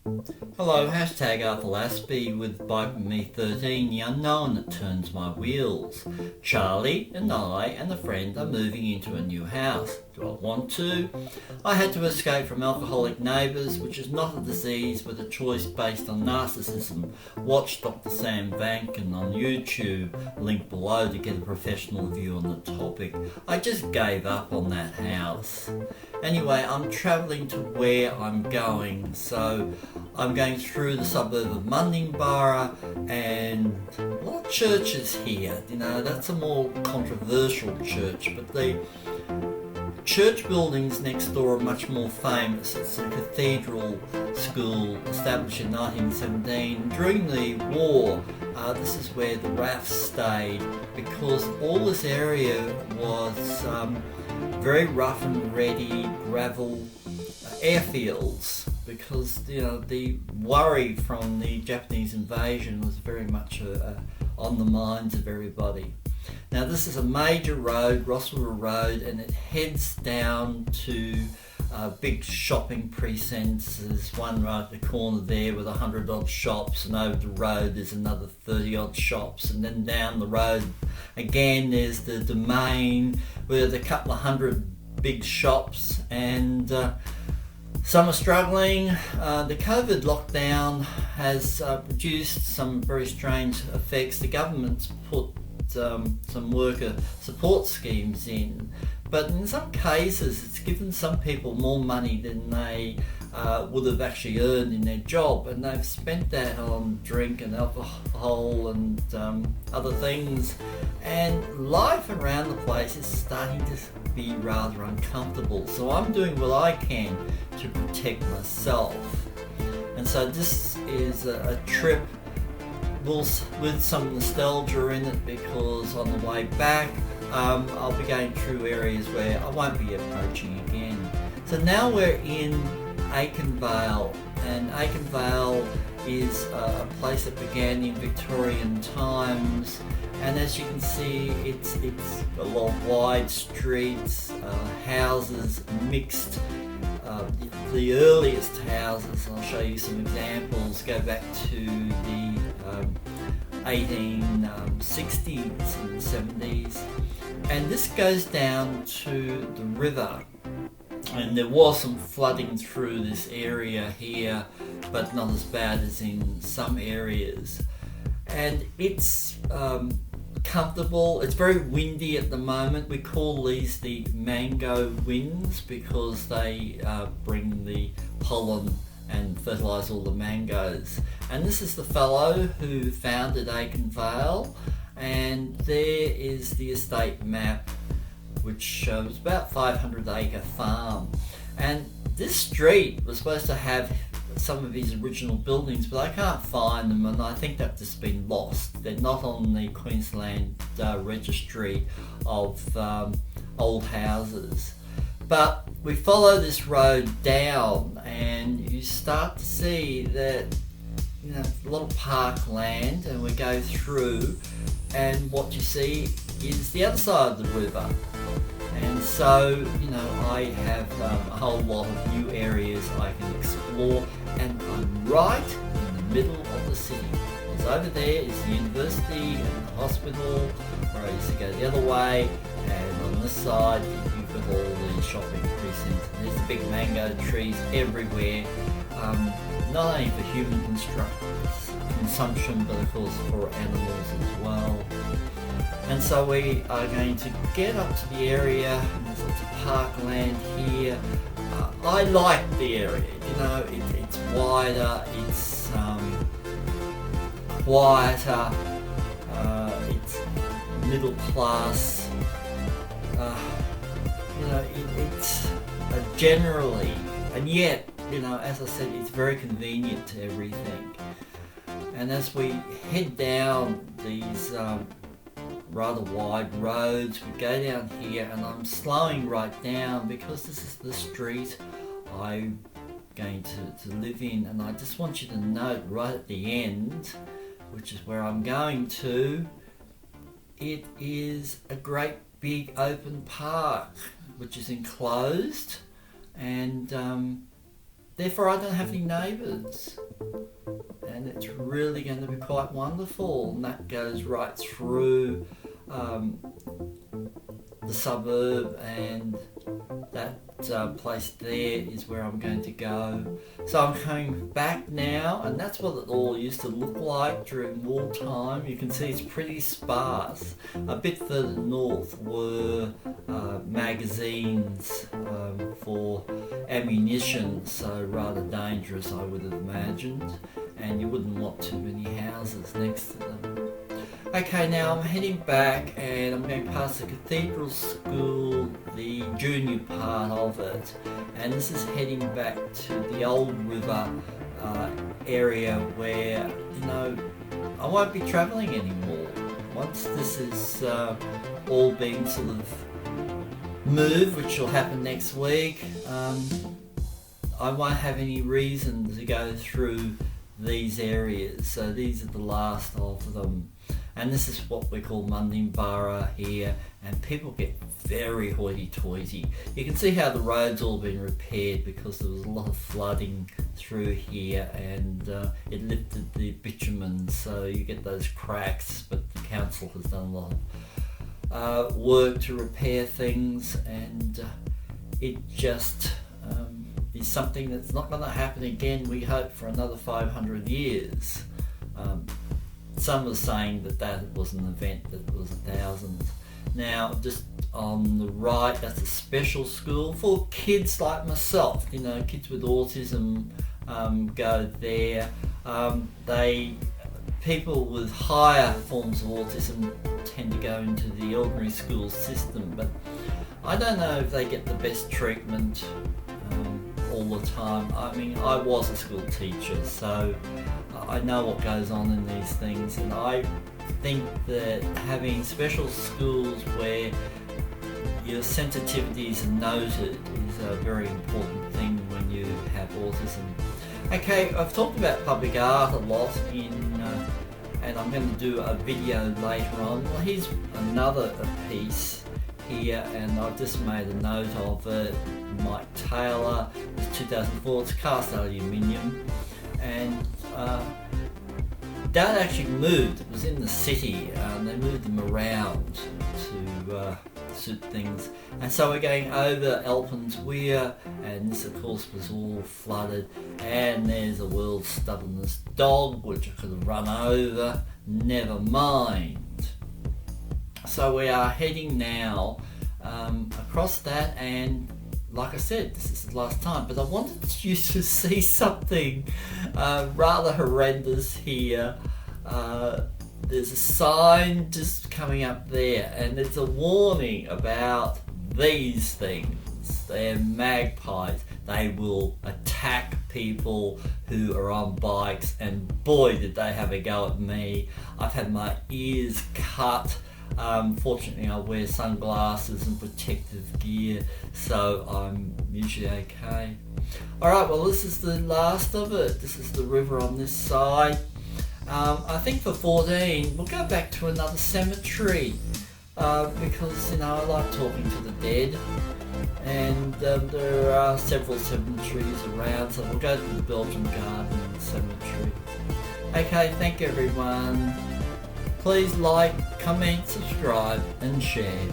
Hello, hashtag Arthur Lasby with Bike with Me 13, the unknown that turns my wheels. Charlie and I and a friend are moving into a new house. Do I want to? I had to escape from alcoholic neighbours, which is not a disease but a choice based on narcissism. Watch Dr. Sam Vankin on YouTube, link below to get a professional view on the topic. I just gave up on that house. Anyway, I'm travelling to where I'm going, so I'm going through the suburb of Mundingburra, and a lot of churches here. That's a more controversial church, but the church buildings next door are much more famous. It's a cathedral school established in 1917. During the war, this is where the RAFs stayed, because all this area was very rough and ready gravel airfields, because the worry from the Japanese invasion was very much on the minds of everybody. Now this is a major road, Rosswater Road, and it heads down to big shopping precincts. There's one right at the corner there with 100 odd shops, and over the road there's another 30 odd shops, and then down the road again there's the Domain with a couple of hundred big shops, and some are struggling. The COVID lockdown has produced some very strange effects. The government's put some worker support schemes in, but in some cases it's given some people more money than they would have actually earned in their job, and they've spent that on drink and alcohol and other things, and life around the place is starting to be rather uncomfortable. So I'm doing what I can to protect myself, and so this is a trip with some nostalgia in it, because on the way back I'll be going through areas where I won't be approaching again. So now we're in Aikenvale, and Aikenvale is a place that began in Victorian times, and as you can see it's a lot of wide streets, houses mixed. The earliest houses, I'll show you some examples, go back to the 1860s and 70s, and this goes down to the river, and there was some flooding through this area here, but not as bad as in some areas, and it's comfortable. It's very windy at the moment. We call these the mango winds because they bring the pollen and fertilise all the mangoes. And this is the fellow who founded Aikenvale, and there is the estate map, which shows about 500 acre farm. And this street was supposed to have some of his original buildings, but I can't find them, and I think they've just been lost. They're not on the Queensland registry of old houses. But we follow this road down, and you start to see that a lot of parkland, and we go through, and what you see is the other side of the river. And so, I have a whole lot of new areas I can explore, and I'm right in the middle of the city. Because over there is the university and the hospital, where I used to go the other way, and on this side you've got all the shopping precincts. And there's the big mango trees everywhere, not only for human consumption, but of course for animals as well. And so we are going to get up to the area, and there's lots of parkland here. I like the area, it's wider, it's quieter, it's middle class, it's generally, and yet, as I said, it's very convenient to everything. And as we head down these rather wide roads, we go down here, and I'm slowing right down because this is the street I'm going to live in, and I just want you to note right at the end, which is where I'm going to, it is a great big open park which is enclosed, and therefore I don't have any neighbours. And it's really going to be quite wonderful. And that goes right through the suburb, and that place there is where I'm going to go. So I'm coming back now, and that's what it all used to look like during wartime. You can see it's pretty sparse. A bit further north were magazines for ammunition, so rather dangerous I would have imagined, and you wouldn't want too many houses next to them. Okay, now I'm heading back and I'm going past the cathedral school, the junior part of it, and this is heading back to the old river area where, I won't be travelling anymore. Once this is all being sort of moved, which will happen next week, I won't have any reason to go through these areas. So these are the last of them. And this is what we call Mundinbara here, and people get very hoity-toity. You can see how the road's all been repaired because there was a lot of flooding through here, and it lifted the bitumen, so you get those cracks, but the council has done a lot of work to repair things, and it just is something that's not going to happen again, we hope, for another 500 years. Some are saying that was an event that was 1,000. Now, just on the right, that's a special school for kids like myself. Kids with autism go there. People with higher forms of autism tend to go into the ordinary school system, but I don't know if they get the best treatment all the time. I mean, I was a school teacher, so I know what goes on in these things, and I think that having special schools where your sensitivities are noted is a very important thing when you have autism. Okay, I've talked about public art a lot and I'm going to do a video later on. Well, here's another piece here, and I've just made a note of it. Mike Taylor, it's 2004, it's cast aluminium, and that actually moved. It was in the city, and they moved them around to suit things. And so we're going over Alpen's Weir, and this of course was all flooded, and there's a world's stubbornest dog which I could have run over, never mind. So we are heading now across that, and like I said, this is the last time, but I wanted you to see something rather horrendous here. There's a sign just coming up there, and it's a warning about these things. They're magpies. They will attack people who are on bikes, and boy did they have a go at me. I've had my ears cut. Fortunately I wear sunglasses and protective gear, so I'm usually okay. Alright, well, this is the last of it. This is the river on this side. I think for 14 we'll go back to another cemetery because I like talking to the dead, and there are several cemeteries around, so we'll go to the Belgian Garden Cemetery. Okay, thank you everyone. Please like, comment, subscribe and share.